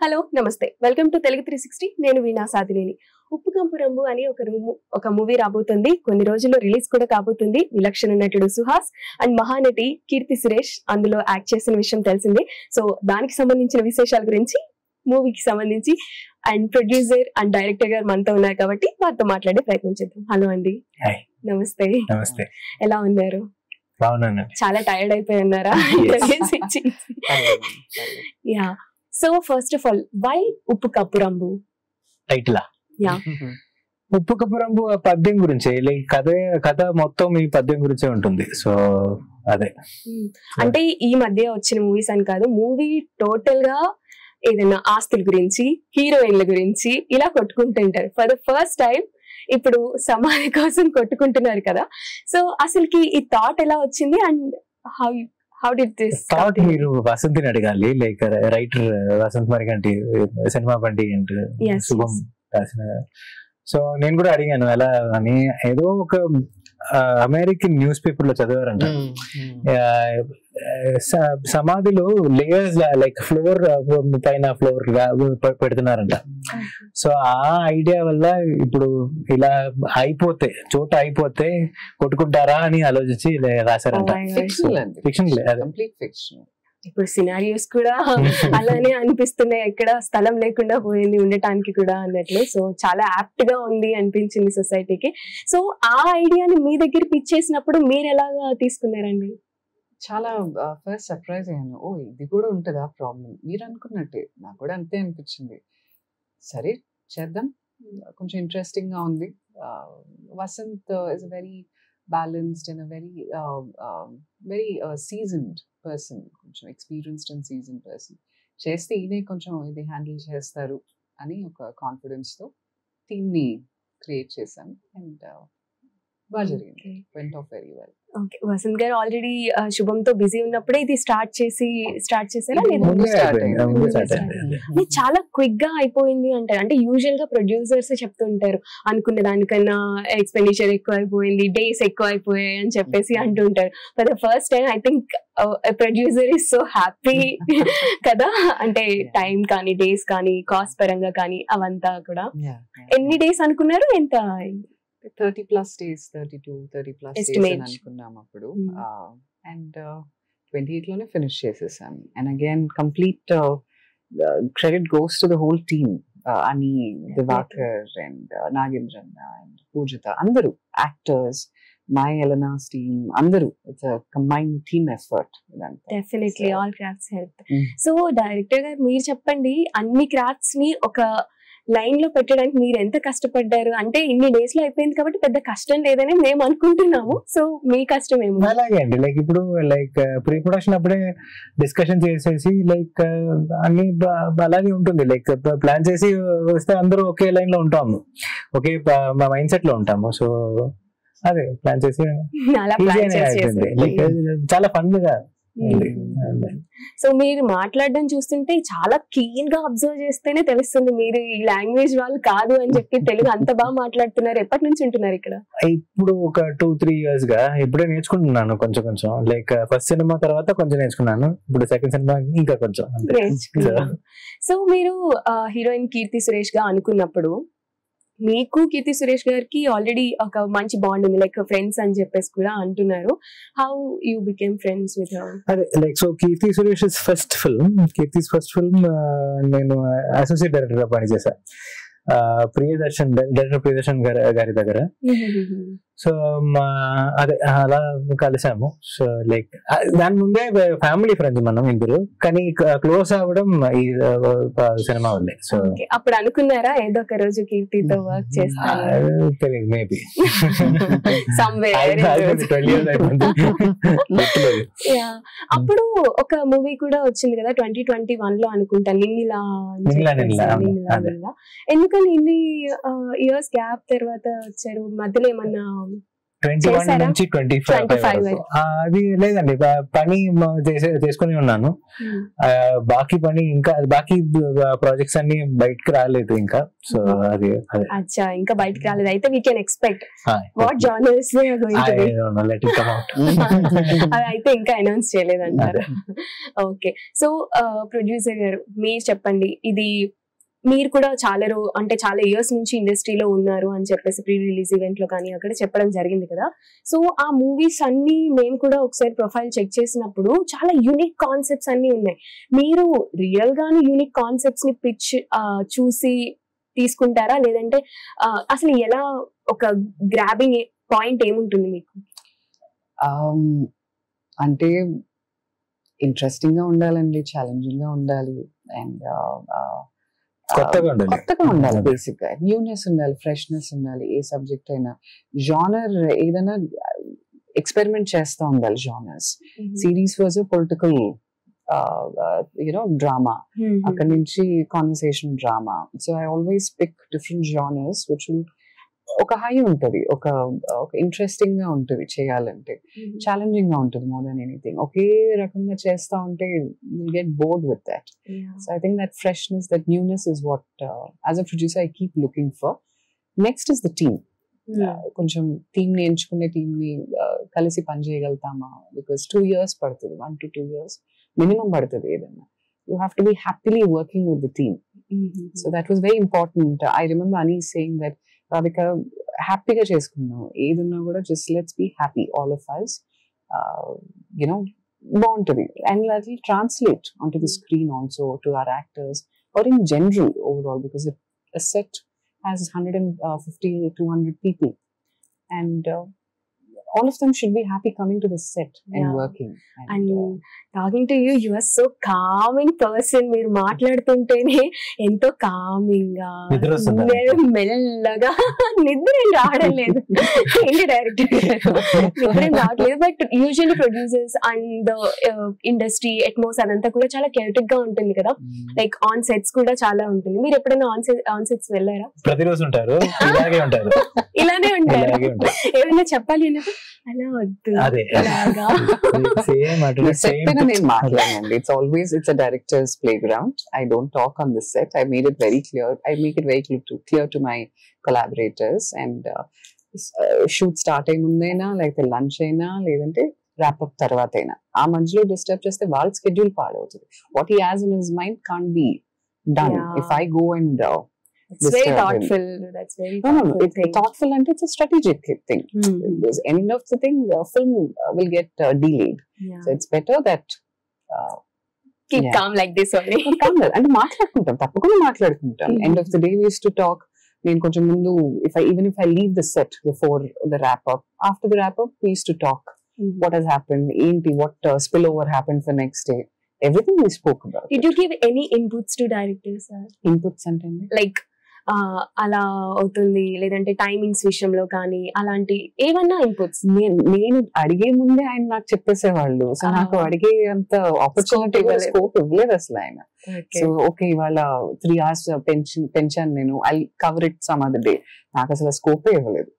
Hello నమస్తే welcome to Telugu 360 నేను వీణా సాదినేని. ఉప్పు కంపు రంబు అని ఒక మూవీ రాబోతుంది. కొన్ని రోజుల్లో రిలీజ్ కూడా కాబోతుంది. విలక్షణ నటుడు సుహాస్ అండ్ మహానటి కీర్తి సురేష్ అందులో యాక్ట్ చేసిన విషయం తెలిసిందే. సో దానికి సంబంధించిన విశేషాల గురించి, మూవీకి సంబంధించి అండ్ ప్రొడ్యూసర్ అండ్ డైరెక్టర్ గారు మనతో ఉన్నారు కాబట్టి వారితో మాట్లాడే ప్రయత్నం చేద్దాం. హలో అండి. నమస్తే. నమస్తే. ఎలా ఉన్నారు? చాలా టైర్డ్ అయిపోయి ఉన్నారా? Yeah. So first of all, why Uppu Kappurambu title? Yeah, Uppu Kappurambu పద్యం గురించి, లైక్ కథ మొత్తం ఈ పద్యం గురించే ఉంటుంది. సో అదే అంటే ఈ మధ్య వచ్చిన మూవీస్ అని కాదు, మూవీ టోటల్ గా ఏదైనా ఆస్తుల గురించి, హీరోయిన్ల గురించి ఇలా కొట్టుకుంటుంటారు. ఫర్ ద ఫస్ట్ టైం ఇప్పుడు సమాధి కోసం కొట్టుకుంటున్నారు కదా. సో అసలుకి ఈ థాట్ ఎలా వచ్చింది and how did this thought? మీరు వసంతిని అడగాలి. Like writer Vasant Mariganti, cinema బండి అండ్ శుభం రాసిన. సో నేను కూడా అడిగాను ఎలా అని. ఏదో ఒక అమెరికన్ న్యూస్ పేపర్ లో చదివారంట, సమాధిలో లేయర్స్ లైక్ ఫ్లోర్ పైన ఫ్లోర్ పెడుతున్నారంట. సో ఆ ఐడియా వల్ల ఇప్పుడు ఇలా చోట అయిపోతే కొట్టుకుంటారా అని ఆలోచించి రాశారంట. ఫిక్షన్. ఇప్పుడు సినారియోస్ కూడా అలానే అనిపిస్తున్నాయి, ఎక్కడ స్థలం లేకుండా పోయింది ఉండటానికి కూడా అన్నట్లు. సో చాలా యాప్ట్ గా ఉంది అనిపించింది సొసైటీకి. సో ఆ ఐడియాని మీ దగ్గర పిచ్ చేసినప్పుడు మీరు ఎలాగా తీసుకున్నారండి? చాలా ఫస్ట్ సర్ప్రైజ్ అయ్యాను. ఓ ఇది కూడా ఉంటుందా ప్రాబ్లం, మీరు అనుకున్నట్టే నాకు కూడా అంతే అనిపించింది. సరే చేద్దాం, కొంచెం ఇంట్రెస్టింగ్ గా ఉంది. Vasanth is very balanced and very seasoned person, కొంచెం ఎక్స్పీరియన్స్డ్ అండ్ సీజన్ పర్సన్. చేస్తే ఈయనే కొంచెం ఇది హ్యాండిల్ చేస్తారు అని ఒక కాన్ఫిడెన్స్ తో టీమ్ ని క్రియేట్ చేశాను అండ్ బాగా జరిగింది. Went off very well. Okay, Vasanth గారు ఆల్రెడీ శుభంతో బిజీ ఉన్నప్పుడే ఇది స్టార్ట్ చేసారా? చాలా క్విక్ గా అయిపోయింది అంటారు. అంటే యూజువల్ గా ప్రొడ్యూసర్స్ చెప్తుంటారు, అనుకున్న దానికన్నా ఎక్స్పెండిచర్ ఎక్కువ అయిపోయింది, డేస్ ఎక్కువ అయిపోయాయి అని చెప్పేసి అంటుంటారు. For the first time I think producer is so happy కదా. అంటే టైం కానీ, డేస్ కానీ, కాస్ట్ పరంగా కానీ అవంతా కూడా. ఎన్ని డేస్ అనుకున్నారు? ఎంత 30+ days, 30+ days అని అనుకున్నాం అప్పుడు. అండ్ 28 లోనే ఫినిష్ చేసేసాం. And again complete credit goes to the whole team. అని, దివాకర్ అండ్ నాగేంద్రన్న అండ్ పూజిత, అందరూ యాక్టర్స్, మై ఎలనాస్ టీమ్, అందరూ. It's a combined team effort. Definitely all crafts help. So director గారు మీరు చెప్పండి, అన్ని క్రాఫ్ట్స్ ని ఒక లైన్ లో పెట్టడానికి మీరు ఎంత కష్టపడ్డారు? అంటే ఇన్ని డేస్ లో అయిపోయింది కాబట్టి పెద్ద కష్టం లేదని మేము అనుకుంటున్నాము. సో మీ కష్టం ఏమో? అలాగే అండి, లైక్ ఇప్పుడు లైక్ ప్రీ ప్రొడక్షన్ అప్పుడే డిస్కషన్ చేసేసి లైక్ అన్ని అలాగే ఉంటుంది. లైక్ ప్లాన్ చేసి వస్తే అందరూ ఒకే లైన్ లో ఉంటాము, ఒకే మైండ్ సెట్ లో ఉంటాము. సో అదే ప్లాన్ చేసి చాలా ఫన్ గా. సో మీరు మాట్లాడడం చూస్తుంటే చాలా క్లీన్ గా అబ్జర్వ్ చేస్తేనే తెలుస్తుంది మీరు ఈ లాంగ్వేజ్ వాళ్ళు కాదు అని చెప్పి. తెలుగు అంత బాగా మాట్లాడుతున్నారు. ఎప్పటి నుంచి ఉంటున్నారు ఇక్కడ? ఇప్పుడు ఒక 2-3 years గా ఇప్పుడే నేర్చుకుంటున్నాను కొంచెం. లైక్ ఫస్ట్ సినిమా తర్వాత కొంచెం నేర్చుకున్నాను, ఇప్పుడు సెకండ్ సినిమా ఇంకా కొంచెం నేర్చుకున్నాను. సో మీరు హీరోయిన్ కీర్తి సురేష్ గా అనుకున్నప్పుడు మీకు కీర్తి సురేష్ గారికి ఆల్రెడీ ఒక మంచి బాండ్ ఉంది, లైక్ ఫ్రెండ్స్ అని చెప్పేసి కూడా అంటున్నారు. How you became friends with her? అదే like so Keerthy Suresh first film నేను అసోసియేట్ డైరెక్టర్ గా పనిచేశాను డైరెక్టర్ ప్రియదర్శన్ గారి దగ్గర. సో అదే అలా కలిసాము. సో లైక్ దాని ముందే ఫ్యామిలీ ఫ్రెండ్స్ మనం ఇద్దరు, కానీ క్లోజ్ అవ్వడం ఈ సినిమా వల్లే. సో అప్పుడు అనుకున్నారా ఏదో ఒక రోజు కీర్తితో వర్క్ చేస్తాను? తెలియదు, మేబీ అప్పుడు ఒక మూవీ కూడా వచ్చింది కదా 2021 లో అనుకుంటా, నిన్నిలా. ఎందుకని ఇన్ని ఇయర్స్ గ్యాప్ తర్వాత వచ్చారు? మధ్యలో ఏమన్నా 21 చేశారా? నుంచి 25 25 వరకు. అది లేదండి, పని చేసుకుని ఉన్నాను. బాకీ పని ఇంకా బాకీ ప్రాజెక్ట్స్ అన్ని బయటకు రాలేదు ఇంకా. సో అది అదే. అచ్చా, ఇంకా బయటకు రాలేదు. అయితే we can expect what genres అది అయితే ఇంకా అనౌన్స్ చేయలేదంటారు. ఓకే, సో ప్రొడ్యూసర్ గారు మీరు చెప్పండి, ఇది మీరు కూడా చాలా ఇయర్స్ నుంచి ఇండస్ట్రీలో ఉన్నారు అని చెప్పేసి ప్రీ రిలీజ్ ఈవెంట్ లో కానీ అక్కడ చెప్పడం జరిగింది కదా. సో ఆ మూవీస్ అన్ని మేము కూడా ఒకసారి ప్రొఫైల్ చెక్ చేసినప్పుడు చాలా యూనిక్ కాన్సెప్ట్స్ అన్ని ఉన్నాయి. మీరు రియల్ గానే యూనిక్ కాన్సెప్ట్స్ ని పిచ్ చూసి తీసుకుంటారా, లేదంటే అసలు ఎలా ఒక గ్రాబింగ్ పాయింట్ ఏముంటుంది మీకు? అంటే ఇంట్రెస్టింగ్ గా ఉండాలండి, ఛాలెంజింగ్ గా ఉండాలి, అండ్ కొత్తగా ఉండాలి. బేసిక్ గా న్యూనెస్ ఉండాలి, ఫ్రెష్నెస్ ఉండాలి. ఏ సబ్జెక్ట్ అయినా జానర్ ఏదైనా ఎక్స్పెరిమెంట్ చేస్తూ ఉండాలి. Genres series was political drama, అక్కడ నుంచి conversation drama. So I always pick different genres which will ఒక హై ఉంటది, ఒక ఇంట్రెస్టింగ్ గా ఉంటది చేయాలంటే, ఛాలెంజింగ్ గా ఉంటుంది. మోర్ దాన్ ఎనీథింగ్ ఒకే రకంగా చేస్తా ఉంటే you'll get bored with that. So I think that freshness, that newness is what as a producer I keep looking for. Next is the team. కొంచెం టీమ్ ని ఎంచుకునే టీమ్ ని కలిసి పని చేయగలుగుతామా, బికాస్ 2 years పడుతుంది, 1 to 2 years మినిమం పడుతుంది ఏదైనా. You have to be happily working with the team. So that was very important. I remember Ani saying that Radhika హ్యాపీగా చేసుకున్నాం, ఏదున్నా కూడా just let's be happy all of us. బాగుంటుంది, and that will translate onto the screen also to our actors or in general overall, because a set has 150 200 people, and all of them should be happy coming to the set and working. And talking to you, you are so calming person. మీరు మాట్లాడుతుంటేనే ఎంతో coming గా, మెల్లగా నిద్ర ఏం రావడం లేదు. ఏంటి director నిద్ర ఏం రావట్లేదు. But usually producers and industry Atmos అదంతా కూడా చాలా కేటిక్ గా ఉంటుంది కదా, లైక్ ఆన్ సెట్స్ కూడా చాలా ఉంటుంది. మీరు ఎప్పుడైనా ఆన్ సెట్స్ వెళ్ళారా? ప్రతిరోజు ఉంటారు, ఇలాగే ఉంటారు, ఇలానే ఉంటారు. ఏమైనా చెప్పాలి అన్నది అలా వద్దు, it's always it's a director's playground. I don't talk on this set. I made it very clear. I make it very clear to my collaborators, and shoot start అయ్యేముందైనా లేకపోతే లంచ్ అయినా లేదంటే wrap up తర్వాత అయినా ఆ మధ్యలో disturb చేస్తే వాళ్ళ schedule పాడవుతుంది. What he has in his mind can't be done if I go and it's very thoughtful. That's very thoughtful. It's thoughtful, and it's a strategic thing. Because end of the thing, film will get delayed. So it's better that keep calm like this only. Calm and మాట్లాడుకుంటాం, తప్పకుండా మాట్లాడుకుంటాం. End of the day we used to talk. నేను కొంచెం ముందు even if I leave the set before the wrap up, after the wrap up we used to talk. What has happened, ఏంటి, what spillover happened for next day. Everything we spoke about. Did you give any inputs to directors? Inputs అంటే like అలా అవుతుంది, లేదంటే timings విషయంలో కానీ అలాంటి ఏమన్నా inputs? నేను అడిగే ముందే ఆయన నాకు చెప్పేసేవాళ్ళు. సో నాకు అడిగే అంత ఆపర్చునిటీ స్కోప్ ఇవ్వలేదు అసలు ఆయన. సో ఓకే ఇవాళ 3 hours పెంచాను నేను, I cover it some other day. నాకు అసలు స్కోపే ఇవ్వలేదు.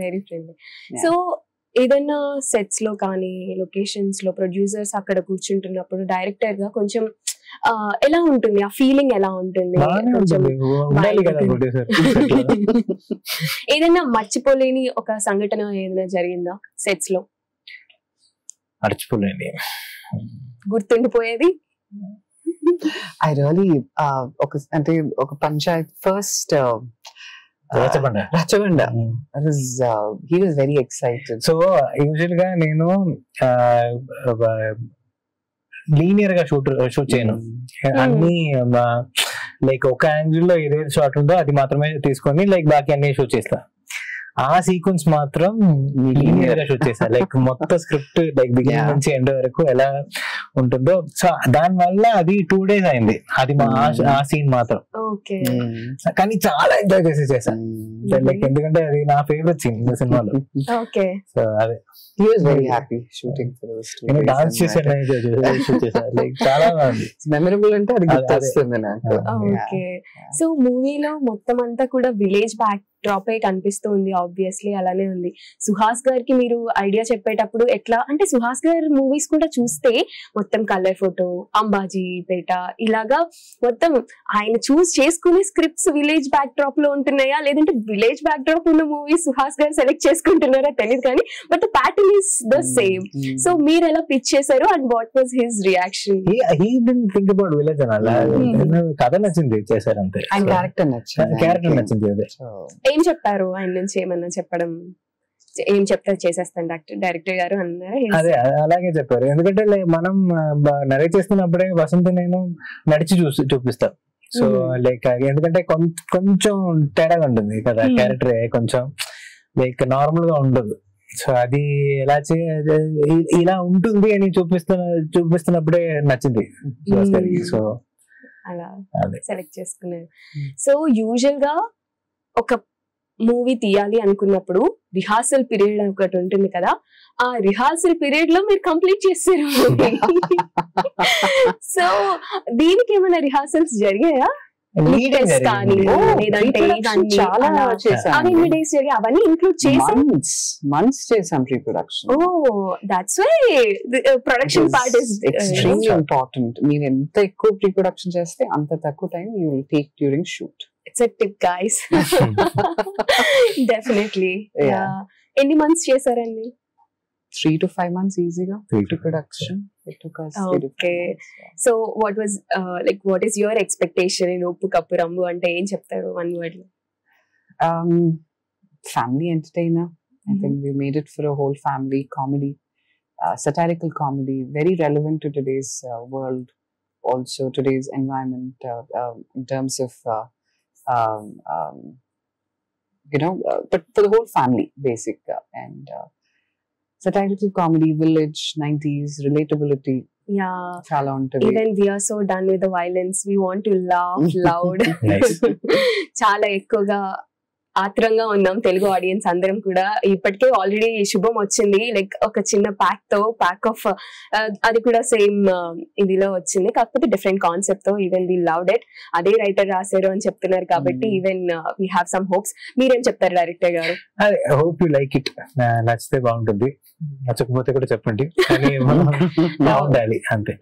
Very friendly. సో ఏదైనా సెట్స్ లో కానీ లొకేషన్స్ లో ప్రొడ్యూసర్స్ అక్కడ కూర్చుంటున్నప్పుడు డైరెక్టర్ గా కొంచెం ఎలా ఉంటుంది, ఆ ఫీలింగ్ ఎలా ఉంటుంది? ఏదైనా మర్చిపోలేని ఒక సంఘటన ఏదైనా జరిగిందా సెట్స్ లో? మర్చిపోలేని గుర్తుండిపోయేది? ఐ రియలీ ఒక Panchayat first Rachaganda. He was very excited. So usually గా నేను లీనియర్ గా షూట్ చేయను. అన్ని లైక్ ఒక యాంగిల్ లో ఏదైతే షాట్ ఉందో అది మాత్రమే తీసుకొని లైక్ బాకీ అన్ని షూట్ చేస్తా. ఆ సీక్వెన్స్ మాత్రం లీనియర్ గా షూట్ చేస్తా. లైక్ మొత్తం స్క్రిప్ట్ లైక్ బిగినింగ్ నుంచి ఎండ్ వరకు ఎలా ఉంటుందో. సో దాని వల్ల అది 2 days అయింది అది ఆ సీన్ మాత్రం. కానీ చాలా ఎంజాయ్ చేసి చేశాను లైక్, ఎందుకంటే అది నా ఫేవరెట్ సీన్ ఈ సినిమాలో. సో అదే he was very happy shooting for those 2 days. Dance చేశాను లైక్ చాలా బాగుంది, మెమరబుల్ అంటే అది గుర్తొస్తుంది నాకు. ఓకే, సో మూవీలో మొత్తం అంతా కూడా విలేజ్ బ్యాక్ డ్రాప్ అయ్యి కనిపిస్తూ ఉంది, ఆబ్వియస్లీ అలానే ఉంది. సుహాస్ గారికి మీరు ఐడియా చెప్పేటప్పుడు ఎట్లా అంటే, సుహాస్ గారి మూవీస్ కూడా చూస్తే మొత్తం కలర్ ఫోటో, అంబాజీ పేట ఇలాగా మొత్తం ఆయన చూస్ చేసుకునే స్క్రిప్ట్స్ విలేజ్ బ్యాక్ డ్రాప్ లో ఉంటున్నాయా, లేదంటే విలేజ్ బ్యాక్ డ్రాప్ ఉన్న మూవీస్ సుహాస్ గారు సెలెక్ట్ చేసుకుంటున్నారా తెలియదు, కానీ but the pattern is the same. So మీరు ఎలా పిచ్ చేశారు and what was his reaction? he didn't think about village అని అలా కథ నచ్చింది చేశారు అంతే. క్యారెక్టర్ నచ్చింది అదే. ఏం చెప్పారు ఆయన నుంచి? ఏమన్నా చెప్పడం, ఏం చెప్తారు చేసేస్తాను డైరెక్టర్ గారు అన్నారా? అదే అలాగే చెప్పారు. ఎందుకంటే మనం నరేట్ చేస్తున్నప్పుడే వసంత్ నేను నడిచి చూపిస్తాం. సో లైక్ ఎందుకంటే కొంచెం తేడాగా ఉంటుంది కదా క్యారెక్టర్, కొంచెం లైక్ నార్మల్ గా ఉండదు. సో అది ఎలా ఇలా ఉంటుంది అని చూపిస్తున్నప్పుడే నచ్చింది. సో అలా సెలెక్ట్ చేసుకున్నారు. సో యూజువల్ గా ఒక మూవీ తీయాలి అనుకున్నప్పుడు రిహార్సల్ పీరియడ్ ఒకటి ఉంటుంది కదా, ఆ రిహార్సల్ పీరియడ్ లో మీరు కంప్లీట్ చేస్తారు. సో దీనికి ఏమైనా రిహార్సల్స్ జరిగాయా? అవన్నీ ఇంక్లూడ్ చేసాం pre production. That's why production part is extremely important. మీరు ఎంత ఎక్కువ ప్రీ ప్రొడక్షన్ చేస్తే అంత తక్కువ time you will take during shoot. It's a tip, guys. Definitely. Yeah. Any months చేశారండి? 3 to 5 months easily pre-production. It took us 3 to 5 months. So what was what is your expectation in Uppu Kappu Rambu ante em cheptaru one word lo? Family entertainer. I think we made it for a whole family comedy, satirical comedy, very relevant to today's world, also today's environment, in terms of but for the whole family, basic and satirical comedy, village, 90s, relatability. Yeah. Chala untadi. Even we are so done with the violence. We want to laugh loud. చాలా ఎక్కువగా ఆత్రంగా ఉన్నాం Telugu audience అందరం కూడా. ఇప్పటికే already శుభం వచ్చింది, like ఒక చిన్న ప్యాక్ ఆఫ్ అది కూడా సేమ్ ఇదిలో వచ్చింది, కాకపోతే డిఫరెంట్ కాన్సెప్ట్ తో. Even we loved it. అదే రైటర్ రాశారు అని చెప్తున్నారు కాబట్టి even we have some hopes. మీరేం చెప్తారు డైరెక్టర్ గారు? I hope you like it. నచ్చితే బాగుంటుంది, నచ్చకపోతే కూడా చెప్పండి, కానీ బాగుండాలి అంతే.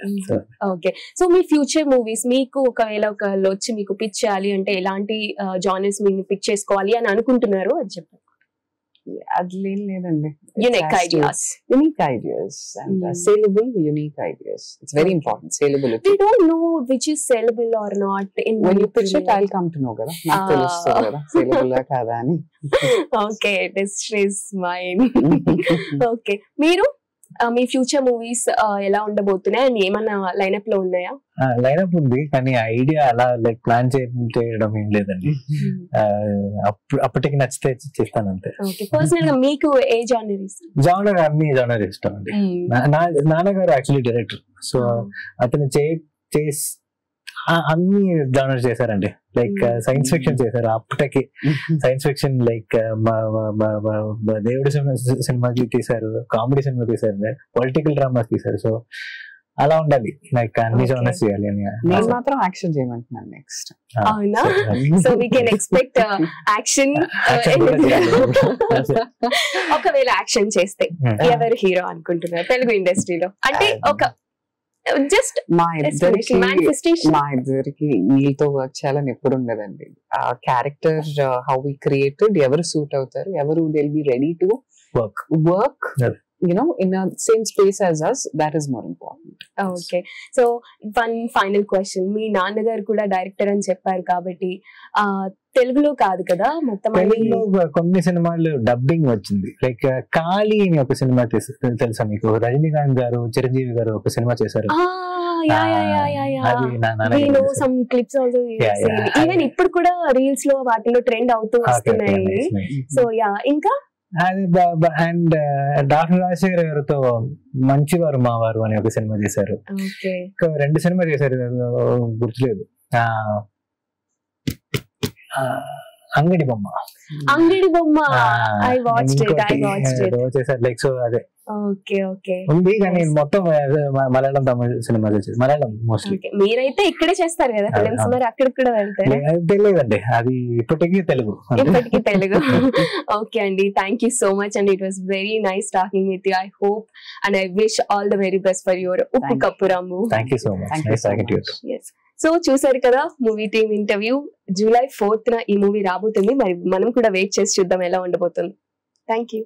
ఓకే. సో మీ ఫ్యూచర్ మూవీస్ మీకు ఒకవేళ ఒకళ్ళు వచ్చి మీకు పిచ్ చేయాలి అంటే ఎలాంటి జానర్స్ మీరు పిచ్ చేసుకోవాలి అని అనుకుంటున్నారు అని చెప్పండి. అది లేదండి. Unique ideas and saleable unique ideas. It's very important, saleability. We don't know which is saleable or not. When you pitch it, I'll come to know kada. నాకు తెలుస్తుంది కదా saleable కాదా అని. Okay, this is mine. Okay, మీరు మీ future movies ఎలా ఉండబోతున్నాయి and ఏమన్నా lineup లో ఉన్నాయా? లైనప్ ఉంది, కానీ ఐడియా అలా లైక్ ప్లాన్ చేయడం ఏం లేదండి. అప్పటికి నచ్చితే చేస్తాను అంతే. పర్సనల్ గా మీకు ఏ జానర్ ఇష్టం? జానర్ అన్ని జానర్ ఇష్టం అండి. నాన్నగారు యాక్చువల్లీ డైరెక్టర్, సో అతను అన్ని జానర్ చేశారండి. లైక్ సైన్స్ ఫిక్షన్ చేశారు, అప్పటికి సైన్స్ ఫిక్షన్ లైక్ దేవుడి సినిమా తీశారు, కామెడీ సినిమా తీశారు, పొలిటికల్ డ్రామాస్ తీశారు. సో అలా ఉండాలి, లైక్ అన్ని జానర్స్ చేయాలి అని. నేను మాత్రం యాక్షన్ చేయమంటున్నాను నెక్స్ట్. అవునా? So we can expect action. ఒకవేళ యాక్షన్ చేస్తే ఎవరు హీరో అనుకుంటున్నారు తెలుగు ఇండస్ట్రీలో? అంటే ఒక జస్ట్ మా ఇద్దరికి వీళ్ళతో వర్క్ చేయాలని ఎప్పుడు ఉండదండి. ఆ క్యారెక్టర్ హౌ వి క్రియేటెడ్, ఎవరు సూట్ అవుతారు, ఎవరు they will be ready to work in a same space as us, that is more important. Okay, so one final question. మీ నాన్నగారు కూడా డైరెక్టర్ అని చెప్పారు కాబట్టి తెలుగులో కాదు కదా మొత్తం? తెలుగులో కొన్ని సినిమాలు డబ్బింగ్ వచ్చింది. లైక్ కాళీ అని ఒక సినిమా తెలుసా మీకు? రజనీకాంత్ గారు, చిరంజీవి గారు ఒక సినిమా చేశారు. ఈవెన్ ఇప్పుడు కూడా రీల్స్ లో వాటిలో ట్రెండ్ అవుతూ వస్తున్నాయి. సో యా, ఇంకా అండ్ డాక్టర్ రాజశేఖర్ గారితో మంచివారు మావారు అని ఒక సినిమా చేశారు. 2 సినిమా చేశారు, గుర్తులేదు. అంగడి బొమ్మ. అంగడి బొమ్మ. I watched it. చేశారు లైక్ సో అదే ఓకే ఓకే ఉంది కానీ మొత్తం మలయాళం తమిళ సినిమా వచ్చేసి మలయాళం మోస్ట్లీ. మీరైతే ఇక్కడే చేస్తారు కదా ఫిలిమ్స్, మరి అక్కడికి కూడా వెళ్తారు? తెలియదండి, అది ఇప్పటికీ తెలుగు. ఇప్పటికీ తెలుగు. ఓకే అండి, థ్యాంక్ యూ సో మచ్ అండి. It was very nice talking with you. I hope and I wish all the very best for your Uppu Kappurambu. Thank you so much. Nice talking to you. So చూసారు కదా movie team interview. July 4th ఈ movie రాబోతుంది. మరి మనం కూడా wait చేసి చూద్దాం ఎలా ఉండబోతుంది. Thank you.